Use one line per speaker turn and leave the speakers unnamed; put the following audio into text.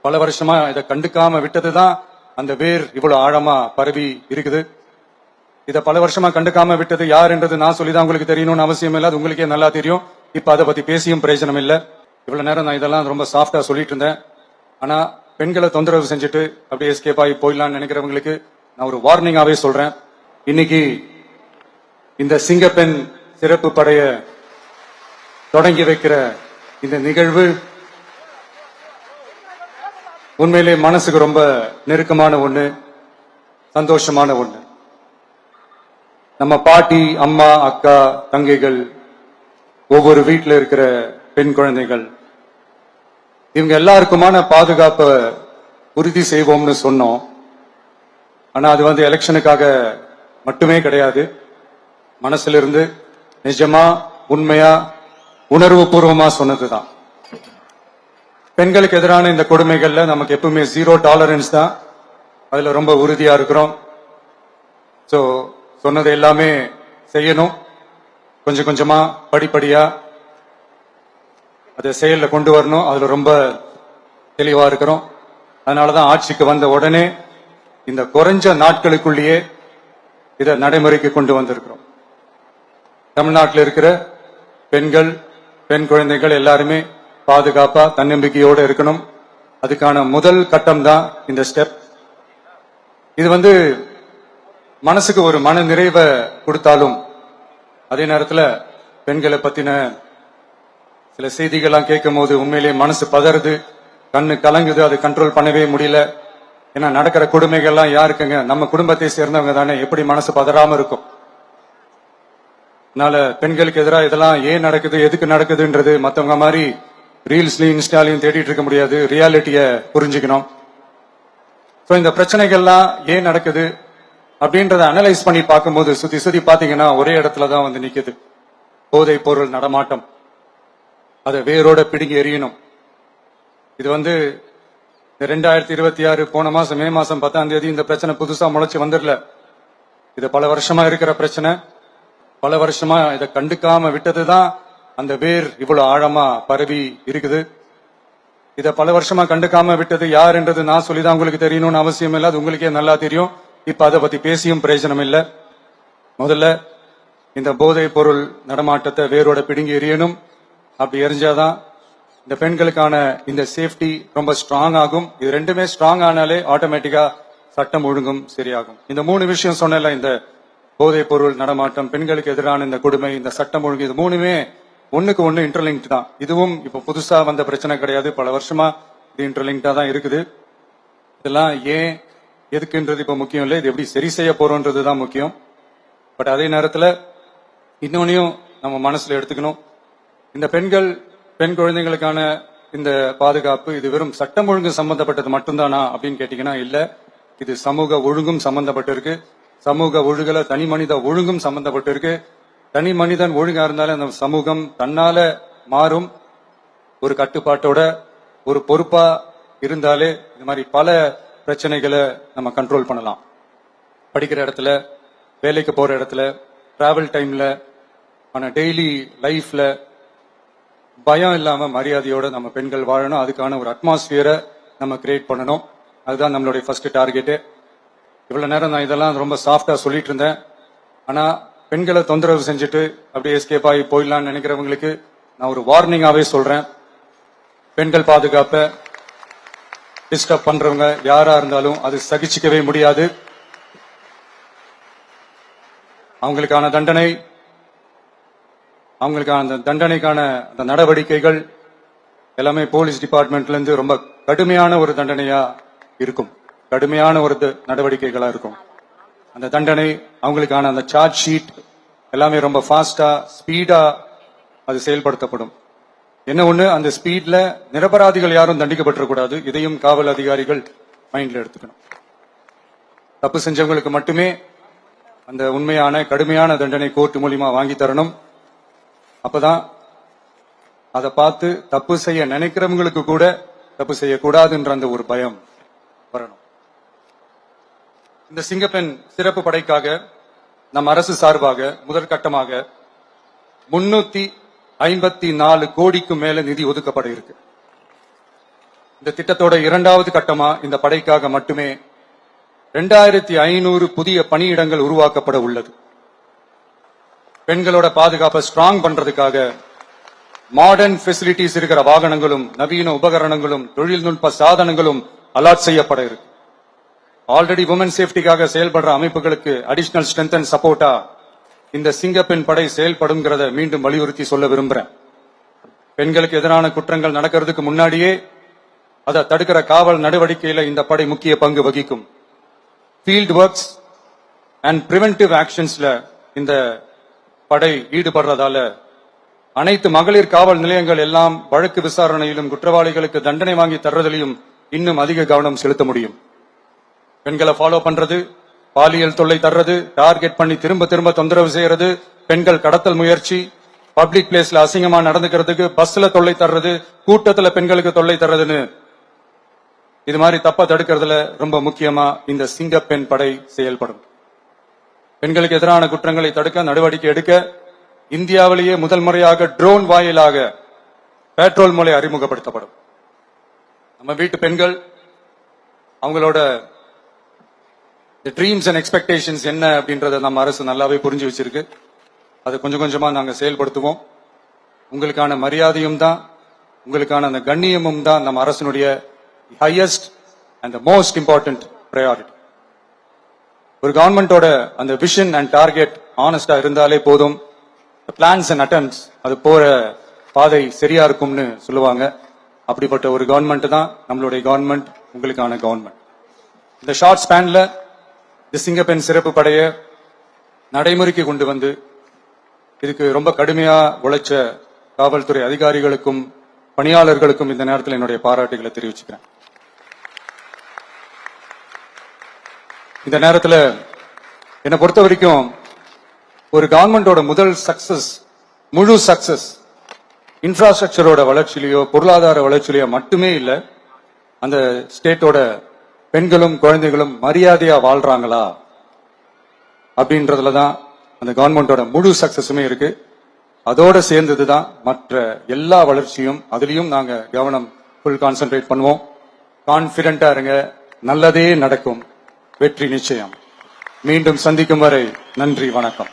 பல வருஷமா இதை கண்டுக்காம விட்டதுதான் அந்த வேர் இவ்வளவு ஆழமா பரவி இருக்குது. இதை பல வருஷமா கண்டுக்காம விட்டது யாருன்றது நான் சொல்லிதான் உங்களுக்கு தெரியணும்னு அவசியம் இல்லை, அது உங்களுக்கே நல்லா தெரியும். இப்ப அதை பத்தி பேசியும் பிரயோஜனம் இல்லை. இவ்வளவு நேரம் நான் இதெல்லாம் ரொம்ப சாஃப்டா சொல்லிட்டு இருந்தேன். ஆனா பெண்களை தொந்தரவு செஞ்சுட்டு அப்படியே எஸ்கேப் ஆகி போயிடலாம்னு நினைக்கிறவங்களுக்கு நான் ஒரு வார்னிங்காவே சொல்றேன். இன்னைக்கு இந்த சிங்கப்பெண் சிறப்பு படைய தொடங்கி வைக்கிற இந்த நிகழ்வு உண்மையிலே மனசுக்கு ரொம்ப நெருக்கமான ஒண்ணு, சந்தோஷமான ஒண்ணு. நம்ம பாட்டி, அம்மா, அக்கா, தங்கைகள், ஒவ்வொரு வீட்டில் இருக்கிற பெண் குழந்தைகள், இவங்க எல்லாருக்குமான பாதுகாப்பை உறுதி செய்வோம்னு சொன்னோம். ஆனா அது எலெக்ஷனுக்காக மட்டுமே கிடையாது. மனசுல இருந்து நிஜமா, உண்மையா, உணர்வு பூர்வமா சொன்னதுதான். பெண்களுக்கு எதிரான இந்த கொடுமைகள்ல நமக்கு எப்பவுமே 0 டாலரன்ஸ் தான். அதுல ரொம்ப உறுதியா இருக்கிறோம். சோ சொன்னது எல்லாமே செய்யணும். கொஞ்சம் கொஞ்சமா, படிப்படியா அதை செயல்ல கொண்டு வரணும். அதுல ரொம்ப தெளிவா இருக்கிறோம். அதனாலதான் ஆட்சிக்கு வந்த உடனே இந்த குறைஞ்ச நாட்களுக்குள்ளேயே இதை நடைமுறைக்கு கொண்டு வந்திருக்கிறோம். தமிழ்நாட்டில் இருக்கிற பெண்கள், பெண் குழந்தைகள் எல்லாருமே பாதுகாப்பா, தன்னம்பிக்கையோடு இருக்கணும். அதுக்கான முதல் கட்டம் தான் இந்த ஸ்டெப். இது மனசுக்கு ஒரு மன நிறைவை கொடுத்தாலும், அதே நேரத்தில் பெண்களை பத்தின சில செய்திகள்லாம் கேட்கும் போது உண்மையிலேயே மனசு பதறுது, கண்ணு கலங்குது, அது கண்ட்ரோல் பண்ணவே முடியல. ஏன்னா நடக்கிற கொடுமைகள்லாம் யாருக்குங்க? நம்ம குடும்பத்தை சேர்ந்தவங்க தானே. எப்படி மனசு பதறாம இருக்கும்? அதனால பெண்களுக்கு எதிராக இதெல்லாம் ஏன் நடக்குது, எதுக்கு நடக்குதுன்றது மற்றவங்க மாதிரி ரீல்ஸ்லயும் இன்ஸ்டாலையும் தேடிட்டு இருக்க முடியாது. ரியாலிட்டிய புரிஞ்சுக்கணும். இந்த பிரச்சனைகள்லாம் ஏன் நடக்குது அப்படின்றத அனலைஸ் பண்ணி பார்க்கும்போது சுத்தி சுத்தி பாத்தீங்கன்னா ஒரே இடத்துலதான் நிக்குது. போதை பொருள் நடமாட்டம். அதை வேரோட பிடுங்கி எறியணும். இது 2026 போன மாசம் மே மாசம் 10ஆம் தேதி இந்த பிரச்சனை புதுசா முளைச்சு வந்துடல. இது பல வருஷமா இருக்கிற பிரச்சனை. பல வருஷமா இதை கண்டுக்காம விட்டதுதான் அந்த வேர் இவ்வளவு ஆழமா பரவி இருக்குது. இதை பல வருஷமா கண்டுக்காம விட்டது யாருன்றது நான் சொல்லிதான் உங்களுக்கு தெரியணும்னு அவசியம் இல்லை, அது உங்களுக்கே நல்லா தெரியும். இப்ப அதை பத்தி பேசியும் பிரயோஜனம் இல்லை. முதல்ல இந்த போதை பொருள் நடமாட்டத்தை வேரோட பிடுங்கி எறியணும். அப்படி எரிஞ்சாதான் இந்த பெண்களுக்கான இந்த சேஃப்டி ரொம்ப ஸ்ட்ராங் ஆகும். இது ரெண்டுமே ஸ்ட்ராங் ஆனாலே ஆட்டோமேட்டிக்கா சட்டம் ஒழுங்கும் சரியாகும். இந்த 3 விஷயம் சொன்னல, இந்த போதை பொருள் நடமாட்டம், பெண்களுக்கு எதிரான இந்த கொடுமை, இந்த சட்டம் ஒழுங்கு, இது 3மே ஒண்ணுக்கு ஒண்ணு இன்டர்லிங்க் தான். இதுவும் இப்ப புதுசா வந்த பிரச்சனை கிடையாது. பல வருஷமா இது இன்டர்லிங்கா தான் இருக்குது. இதெல்லாம் ஏன் எதுக்குன்றது இப்ப முக்கியம் இல்லை, இது எப்படி சரி செய்ய போறோம்ன்றதுதான் முக்கியம். பட் அதே நேரத்துல இன்னொன்னையும் நம்ம மனசுல எடுத்துக்கணும். இந்த பெண் குழந்தைகளுக்கான இந்த பாதுகாப்பு இது வெறும் சட்டம் ஒழுங்கு சம்பந்தப்பட்டது மட்டும்தானா அப்படின்னு கேட்டீங்கன்னா இல்ல. இது சமூக ஒழுங்கும் சம்பந்தப்பட்டிருக்கு. சமூக ஒழுகல தனி மனித ஒழுங்கும் சம்பந்தப்பட்டிருக்கு. தனி மனிதன் ஒழுங்கா இருந்தாலும் அந்த சமூகம் தன்னால மாறும். ஒரு கட்டுப்பாட்டோட, ஒரு பொறுப்பா இருந்தாலே இந்த மாதிரி பல பிரச்சனைகளை நம்ம கண்ட்ரோல் பண்ணலாம். படிக்கிற இடத்துல, வேலைக்கு போற இடத்துல, டிராவல் டைம்ல, டெய்லி லைஃப்ல பயம் இல்லாம மரியாதையோட நம்ம பெண்கள் வாழணும். அதுக்கான ஒரு அட்மாஸ்பியரை நம்ம கிரியேட் பண்ணணும். அதுதான் நம்மளுடைய ஃபர்ஸ்ட் டார்கெட்டு. இவ்வளவு நேரம் நான் இதெல்லாம் ரொம்ப சாஃப்டா சொல்லிட்டு இருந்தேன். ஆனா பெண்களை தொந்தரவு செஞ்சுட்டு அப்படியே எஸ்கேப் ஆகி போயிடலாம்னு நினைக்கிறவங்களுக்கு நான் ஒரு வார்னிங்காவே சொல்றேன். பெண்கள் பாதுகாப்பை டிஸ்டர்ப் பண்றவங்க யாரா இருந்தாலும் அது சகிச்சுக்கவே முடியாது. அவங்களுக்கான தண்டனைக்கான அந்த நடவடிக்கைகள் எல்லாமே போலீஸ் டிபார்ட்மெண்ட்ல இருந்து ரொம்ப கடுமையான ஒரு தண்டனையா இருக்கும். கடுமையான ஒரு நடவடிக்கைகளா இருக்கும். அந்த தண்டனை, அவங்களுக்கான அந்த சார்ஜ் ஷீட் எல்லாமே ரொம்ப ஃபாஸ்டா, ஸ்பீடா அது செயல்படுத்தப்படும். என்ன ஒண்ணு, அந்த ஸ்பீட்ல நிரபராதிகள் யாரும் தண்டிக்கப்பட்டிருக்கூடாது. இதையும் காவல் அதிகாரிகள் மைண்ட்ல எடுத்துக்கணும். தப்பு செஞ்சவங்களுக்கு மட்டுமே அந்த உண்மையான கடுமையான தண்டனை கோர்ட் மூலியமா வாங்கி தரணும். அப்பதான் அதை பார்த்து தப்பு செய்ய நினைக்கிறவங்களுக்கு கூட தப்பு செய்யக்கூடாதுன்ற அந்த ஒரு பயம் வரணும். இந்த சிங்கப்பெண் சிறப்பு படைக்காக நம் அரசு சார்பாக முதற்கட்டமாக 354 கோடிக்கு மேல நிதி ஒதுக்கப்பட இருக்கு. இந்த திட்டத்தோட இரண்டாவது கட்டமா இந்த படைக்காக மட்டுமே 2500 புதிய பணியிடங்கள் உருவாக்கப்பட உள்ளது. பெண்களோட பாதுகாப்பை ஸ்ட்ராங் பண்றதுக்காக மாடர்ன் ஃபெசிலிட்டிஸ் இருக்கிற வாகனங்களும் நவீன உபகரணங்களும் தொழில்நுட்ப சாதனங்களும் அலாட் செய்யப்பட இருக்கு. ஆல்ரெடி உமன் சேஃப்டிக்காக செயல்படுற அமைப்புகளுக்கு அடிஷனல் ஸ்ட்ரென்த் அண்ட் சப்போர்ட்டா இந்த சிங்கப்பெண் படை செயல்படுங்கிறத மீண்டும் வலியுறுத்தி சொல்ல விரும்புறேன். பெண்களுக்கு எதிரான குற்றங்கள் நடக்கிறதுக்கு முன்னாடியே அதை தடுக்கிற காவல் நடவடிக்கையில இந்த படை முக்கிய பங்கு வகிக்கும். ஃபீல்ட் ஒர்க்ஸ் அண்ட் பிரிவென்டிவ் ஆக்ஷன்ஸ்ல இந்த படை ஈடுபடுறதால அனைத்து மகளிர் காவல் நிலையங்கள் எல்லாம் வழக்கு விசாரணையிலும் குற்றவாளிகளுக்கு தண்டனை வாங்கி தர்றதிலையும் இன்னும் அதிக கவனம் செலுத்த முடியும். பெண்களை ஃபாலோ பண்றது, பாலியல் தொல்லை தர்றது, டார்கெட் பண்ணி திரும்ப திரும்ப தொந்தரவு செய்யறது, பெண்கள் கடத்தல் முயற்சி, பப்ளிக் பிளேஸ்ல அசிங்கமா நடந்துக்கிறதுக்கு பஸ்ல தொல்லை தர்றது, கூட்டத்துல பெண்களுக்கு தொல்லை தர்றதுன்னு இது மாதிரி தப்ப தடுக்கிறதுல ரொம்ப முக்கியமா இந்த சிங்கப்பெண் படை செயல்படும். பெண்களுக்கு எதிரான குற்றங்களை தடுக்க நடவடிக்கை எடுக்க இந்தியாவிலேயே முதல் முறையாக ட்ரோன் வாயிலாக பெட்ரோல் மூலை அறிமுகப்படுத்தப்படும். நம்ம வீட்டு பெண்கள் அவங்களோட ட்ரீம்ஸ் அண்ட் எக்ஸ்பெக்டேஷன்ஸ் என்ன அப்படின்றத நம்ம அரசு நல்லாவே புரிஞ்சு வச்சிருக்கு. அதை கொஞ்சம் கொஞ்சமா நாங்க செயல்படுத்துவோம். உங்களுக்கான மரியாதையும் தான், உங்களுக்கான அந்த கண்ணியமும் தான் நம்ம அரசினுடைய highest and most important priority. ஒரு கவர்மெண்டோட அந்த விஷன் அண்ட் டார்கெட் ஆனஸ்டா இருந்தாலே போதும். பிளான்ஸ் அண்ட் அட்டெம்ப்ட்ஸ் அது போற பாதை சரியா இருக்கும்னு சொல்லுவாங்க. அப்படிப்பட்ட ஒரு கவர்மெண்ட் தான் நம்மளுடைய கவர்மெண்ட், உங்களுக்கான கவர்மெண்ட். இந்த ஷார்ட் ஸ்பேன்ல இந்த சிங்கப்பெண் சிறப்பு படைய நடைமுறைக்கு கொண்டு வந்து இதுக்கு ரொம்ப கடுமையா உழைச்ச காவல்துறை அதிகாரிகளுக்கும் பணியாளர்களுக்கும் இந்த நேரத்தில் என்னுடைய பாராட்டுகளை தெரிவிச்சுக்கிறேன். இந்த நேரத்தில் என்னை பொறுத்த வரைக்கும் ஒரு கவர்மெண்டோட முதல் சக்சஸ், முழு சக்சஸ் இன்ஃப்ராஸ்ட்ரக்சரோட வளர்ச்சியிலையோ பொருளாதார வளர்ச்சியிலையோ மட்டுமே இல்லை, அந்த ஸ்டேட்டோட பெண்களும் குழந்தைகளும் மரியாதையா வாழ்றாங்களா அப்படின்றதுல தான் அந்த கவர்மெண்டோட முழு சக்சஸுமே இருக்கு. அதோட சேர்ந்ததுதான் மற்ற எல்லா வளர்ச்சியும். அதுலயும் நாங்க கவனம் ஃபுல் கான்சென்ட்ரேட் பண்ணுவோம். கான்பிடென்டா இருங்க, நல்லதே நடக்கும், வெற்றி நிச்சயம். மீண்டும் சந்திக்கும் வரை நன்றி, வணக்கம்.